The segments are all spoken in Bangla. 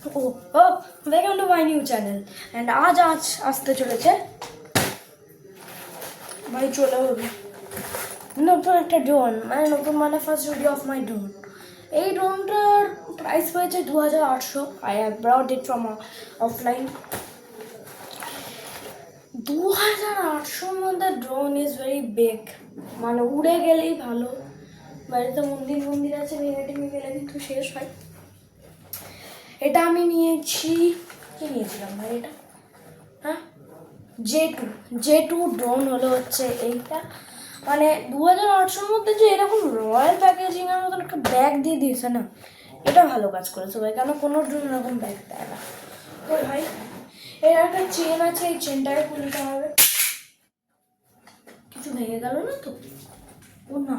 ও ও welcome to my new channel and আজ আসতে চলেছে ভাই চলে হবে নতুন একটা ড্রোন মানে first video of my drone. এই ড্রোনটার প্রাইস হয়েছে 2800। I have brought it from offline. 2800-র মধ্যে ড্রোন ইজ ভেরি বিগ, মানে উড়ে গেলেই ভালো। বাড়িতে মন্দির আছে, নেগেটিভে গেলে কিন্তু শেষ হয়। এটা আমি নিয়েছি, কি নিয়েছিলাম ভাই এটা? হ্যাঁ, জে টু ড্রোন হলো হচ্ছে এইটা। মানে 2800-র মধ্যে যে এরকম রয়্যাল প্যাকেজিংয়ের মতন একটা ব্যাগ দিয়ে দিয়েছে না, এটা ভালো কাজ করেছে ভাই, কেন কোনো ড্রোন এরকম ব্যাগ দেয় না। তো ভাই এর একটা চেন আছে, এই চেনটাকে খুলতে হবে। কিছু ভেঙে গেল না তো? ও না,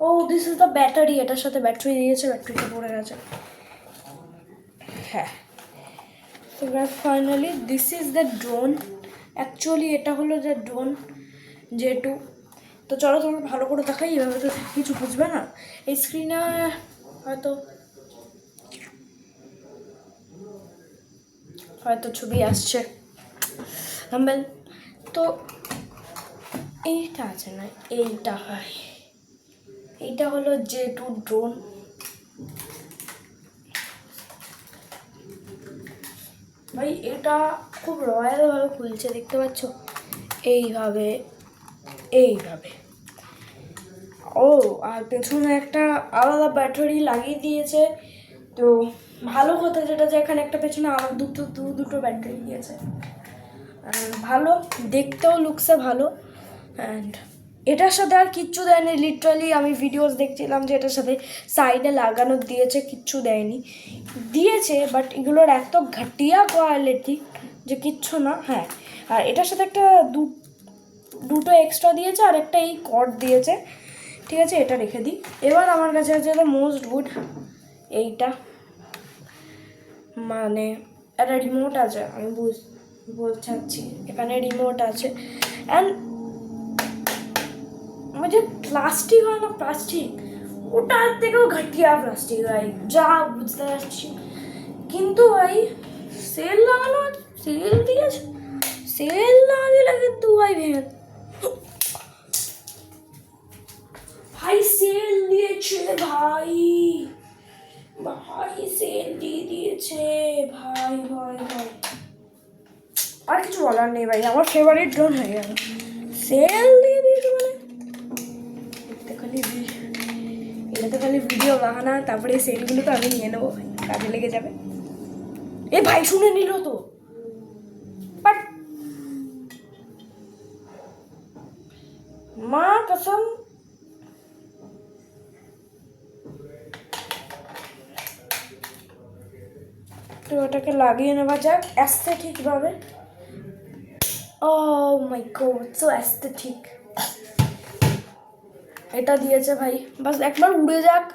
ও দিস ইজ দ্য ব্যাটারি। এটার সাথে ব্যাটারি দিয়েছে, ব্যাটারিটা পড়ে গেছে। হ্যাঁ, তো finally this is the drone. Actually এটা হলো যে ড্রোন জে টু। তো চলো তোমার ভালো করে দেখাই, এভাবে তো কিছু বুঝবে না। এই স্ক্রিনে হয়তো ছবি আসছে হাম্বেল। তো এইটা আছে না, এইটা হয়, এইটা হলো জে টু ড্রোন। ভাই এটা খুব রয়্যালভাবে খুলছে, দেখতে পাচ্ছ? এইভাবে এইভাবে। ও আর পেছনে একটা আলাদা ব্যাটারি লাগিয়ে দিয়েছে। তো ভালো কথা যেটা, যে এখানে একটা পেছনে আমার দুটো ব্যাটারি দিয়েছে। ভালো, দেখতেও লুকসে ভালো। অ্যান্ড এটার সাথে আর কিচ্ছু দেয়নি। লিটারালি আমি ভিডিওস দেখছিলাম যে এটার সাথে সাইডে লাগানো দিয়েছে, কিচ্ছু দেয়নি। দিয়েছে বাট এগুলোর এত ঘাটিয়া কোয়ালিটি যে কিচ্ছু না। হ্যাঁ, আর এটার সাথে একটা দুটো এক্সট্রা দিয়েছে, আর একটা এই কর্ড দিয়েছে। ঠিক আছে, এটা রেখে দিই। এবার আমার কাছে আছে দ্য মোস্ট গুড, এইটা। মানে একটা রিমোট আছে, আমি বোঝাচ্ছি। এখানে রিমোট আছে অ্যান্ড যে প্লাস্টিক হয় না, প্লাস্টিক, ওটার থেকেও ঘাটিয়া প্লাস্টিক ভাই, যা বুঝতে পারছি। কিন্তু ভাই সেল লাগানো, সেল দিয়েছে, সেল না দিলে কিন্তু ভাই ভেঙে, ভাই সেল দিয়েছে ভাই, ভাই সেল দিয়ে দিয়েছে ভাই ভাই ভাই। আর কিছু বলার নেই ভাই, আমার ফেভারিট ড্রোন হয়ে গেল। সেল দিয়ে দিয়েছে মানে এটাতে খালি ভিডিও বানানা, তারপরে এই সেলগুলো তো আমি নিয়ে নেবো, কাজে লেগে যাবে। এ ভাই শুনে নিল তো, বাট মা কসম, তো ওটাকে লাগিয়ে নেওয়া যাক অ্যাস্থেটিকভাবে। ও মাই গড, সো অ্যাস্থেটিক। এটা দিয়েছে ভাই, বাস একবার উড়ে যাক।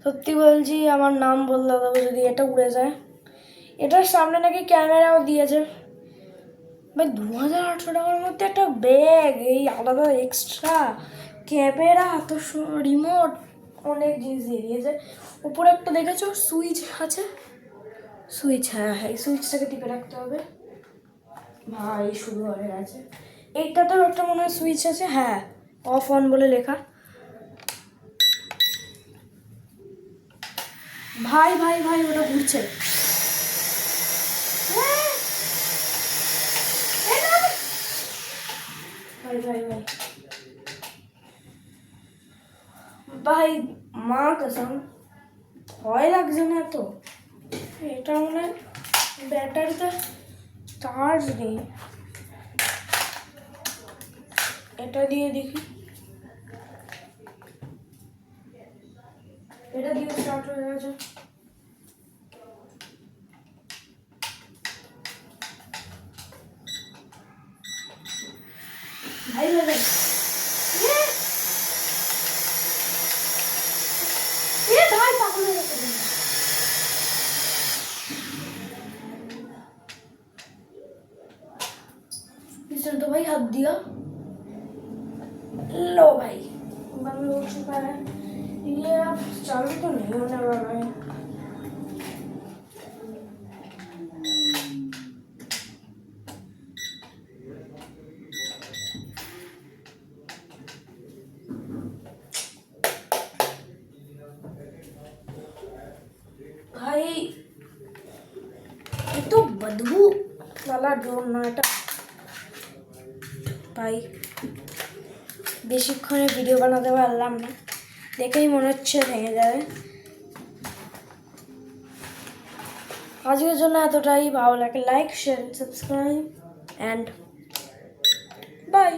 সত্যি বলছি, আমার নাম বলতে দেবো যদি এটা উড়ে যায়। এটার সামনে নাকি ক্যামেরাও দিয়েছে ভাই। 2800 টাকার মধ্যে একটা ব্যাগ, এই আলাদা এক্সট্রা ক্যামেরা, তো রিমোট, অনেক জিনিস দিয়ে দিয়েছে। উপরে একটা দেখেছো সুইচ আছে, সুইচ, হ্যাঁ হ্যাঁ, এই সুইচটাকে টিপে রাখতে হবে। ভাই শুরু হয়ে গেছে। এইটাতেও একটা মনে হয় সুইচ আছে, হ্যাঁ, অফ অন বলে লেখা। ভাই ভাই ভাই ওটা ঘুরছে। ভাই ভাই ভাই ভাই, মা কসম ভয় লাগছে না তো? এটা মনে হয় ব্যাটারিতে চার্জ নেই, এটা দিয়ে দেখি। এটা দিয়ে স্টার্ট হয়ে গেছে। ভাই ভাই ভাই, ভাই পাগল হয়ে গেছে। इसने तो भाई हद दिया। लो भाई बंद हो चुका है ये, अब चालू तो नहीं होने वाला है। ধু লালা ড্রোন না এটা ভাই, বেশিক্ষণে ভিডিও বানাতে পারলাম না, দেখেই মনে হচ্ছে ভেঙে যাবে। আজকের জন্য এতটাই। ভালো লাগে like share subscribe and by.